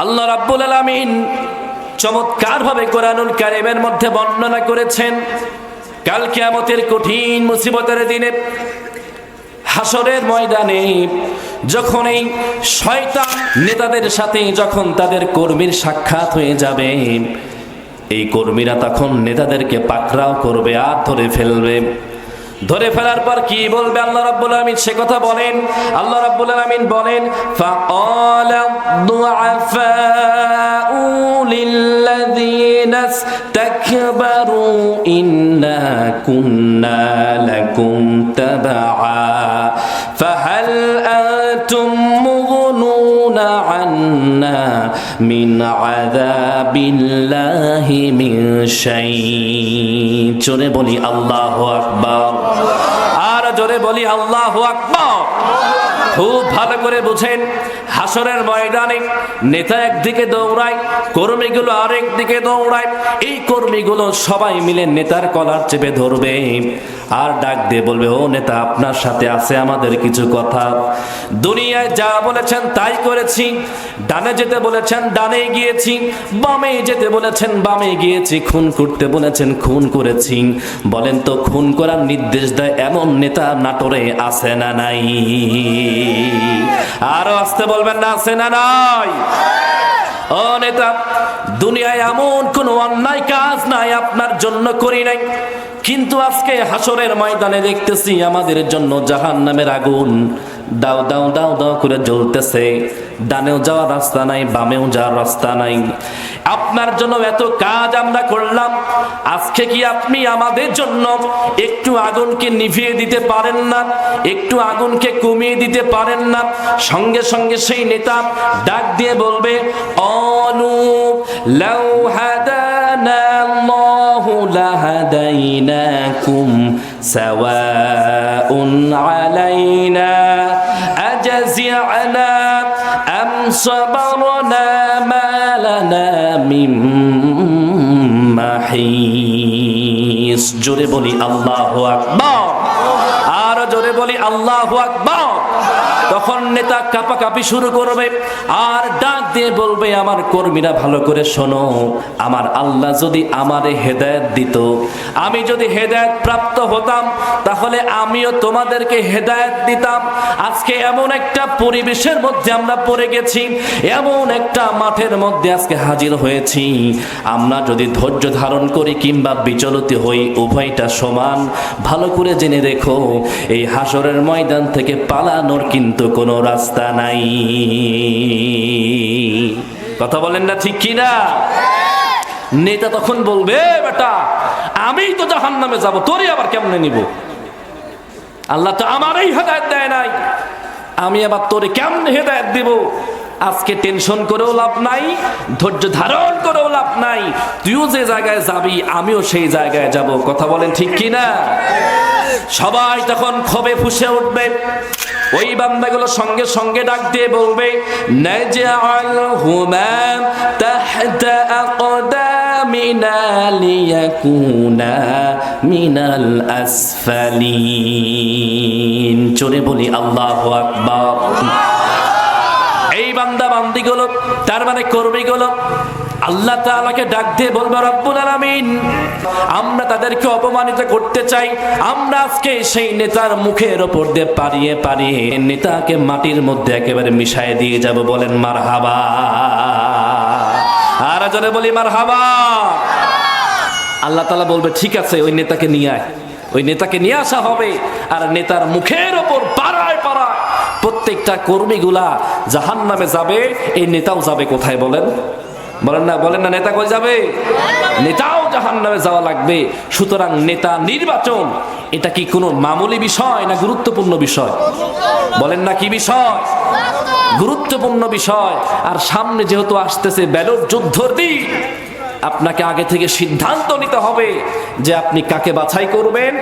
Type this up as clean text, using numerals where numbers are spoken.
আল্লাহ রাব্বুল আলামিন চমৎকার ভাবে কোরআনুল কারীমের মধ্যে বর্ণনা করেছেন কাল কিয়ামতের কঠিন মুসিবতের দিনে হাসরের ময়দানে যখন এই শয়তান নেতাদের সাথে যখন তাদের কর্মীর সাক্ষাৎ হয়ে যাবে, এই কর্মীরা তখন নেতাদেরকে পাকড়াও করবে আর ধরে ফেলবে। ধরে ফেলার পর কি বলবে আল্লাহ রাব্বুল আলামিন সে কথা বলেন। আল্লাহ রাব্বুল আলামিন বলেন ফাকালা দুআফাউ লিল্লাযীনা ইসতাকবারু ইন্না কুন্না লাকুম তাবআ ফাহাল আনতুম মুগনুনা আন্না মিন আযাবিল্লাহি মিন শাই। জোরে বলি আল্লাহু আকবার, আর জোরে বলি আল্লাহু আকবার। খুব ভালো করে বুঝেন, হাসরের ময়দানে নেতা একদিকে দৌড়ায়, কর্মীগুলো আরেক দিকে দৌড়ায়। এই কর্মীগুলো সবাই মিলে নেতার কলার চেপে ধরবে আর ডাক দিয়ে বলবে, ও নেতা, আপনার সাথে আছে আমাদের কিছু কথা। দুনিয়ায় যা বলেছেন তাই করেছি, ডানে যেতে বলেছেন ডানে গিয়েছি, বামে যেতে বলেছেন বামে গিয়েছি, খুন করতে বলেছেন খুন করেছি। বলেন তো, খুন করার নির্দেশ দেয় এমন নেতা নাটোরে আছে না নাই? আরো আসতে বলবেন না, আছে না নাই? ও নেতা, দুনিয়ায় এমন কোন অন্যায় কাজ নাই আপনার জন্য করি নাই, কিন্তু আজকে হাসরের ময়দানে দেখতেছি আমাদের জন্য জাহান্নামের আগুন দাও দাও দাও দাও করে জ্বলতেছে। ডানেও যাওয়ার রাস্তা নাই, বামেও যাওয়ার রাস্তা নাই। আপনার জন্য এত কাজ আমরা করলাম, আজকে কি আপনি আমাদের জন্য একটু আগুনকে নিভিয়ে দিতে পারেন না? একটু আগুনকে কমিয়ে দিতে পারেন না? সঙ্গে সঙ্গে সেই নেতা ডাক দিয়ে বলবে, অলু লাউ হাদানা আল্লাহু লাহাদাইনাকুম সাওয়াউন আলাইনা আজাজি'না আম সাবারনা মা লানা মিন মাহিস। জোরে বলি আল্লাহু আকবার, আর জোরে বলি আল্লাহু আকবার। তখন নেতা কাঁপাকাঁপি শুরু করবে আর ডাক দিয়ে বলবে, আমার কর্মীরা ভালো করে শোনো, আমার আল্লাহ যদি আমারে হেদায়েত দিত, আমি যদি হেদায়েত প্রাপ্ত হতাম, তাহলে আমিও তোমাদেরকে হেদায়েত দিতাম। আজকে এমন একটা পরিবেশের মধ্যে আমরা পড়ে গেছি, এমন একটা মাঠের মধ্যে আজকে হাজির হয়েছি, আমরা যদি ধৈর্য ধারণ করি কিংবা বিচলিত হই, উভয়টা সমান। ভালো করে জেনে রেখো, এই হাসরের ময়দান থেকে পালানোর কিন্তু কোনো রাস্তা নাই। কথা বলেন না ঠিক কিনা? নেতা তখন বলবে, বেটা, আমি তো জাহান্নামে যাব, তোরে আবার কেমনে নিব? আল্লাহ তো আমারই হেদায়েত দেয় নাই, আমি আবার তোরে কেমনে হেদায়েত দিব? আজকে টেনশন করেও লাভ নাই, ধৈর্য ধারণ করেও লাভ নাই। তুইও যে জায়গায় যাবি আমিও সেই জায়গায় যাব। কথা বলেন ঠিক কিনা? সবাই তখন ক্ষোভে ফুঁসে উঠবে। ওই বান্দাগুলো সঙ্গে সঙ্গে ডাক দিয়ে বলবে, নাজআলহুমা তাহতা আকদামিনা লিয়াকুনা মিনাল আসফালিন। জোরে বলি আল্লাহু আকবার। এই বান্দা বান্দিগুলো, তার মানে কর্মীগুলো, আল্লাহ তাআলাকে ডাক দিয়ে বলবে, রব্বুল আলামিন, আমরা তাদেরকে অপমানিত করতে চাই, আমরা আজকে সেই নেতার মুখের ওপর দিয়ে পারিয়ে পারিয়ে নেতাকে মাটির মধ্যে একেবারে মিশায় দিয়ে যাব। বলেন মারহাবা, আর জোরে বলি মারহাবা। আল্লাহ তাআলা বলবে, ঠিক আছে, ওই নেতাকে নিয়ে আয়। ওই নেতাকে নিয়ে আসা হবে, আর নেতার মুখের ওপর পাড়ায় পাড়ায় প্রত্যেকটা কর্মীগুলা জাহান্নামে যাবে। এই নেতাও যাবে কোথায় বলেন? বলেন না, বলেন না, নেতা কই যাবে? নেতাও জাহান্নামে যাওয়া লাগবে। সুতরাং নেতা নির্বাচন এটা কি কোনো মামুলি বিষয় না গুরুত্বপূর্ণ বিষয়? বলেন না, কি বিষয়? গুরুত্বপূর্ণ বিষয়। আর সামনে যেহেতু আসতেছে ব্যালট যুদ্ধর দিন, আপনাকে আগে থেকে সিদ্ধান্ত নিতে হবে যে আপনি কাকে বাছাই করবেন।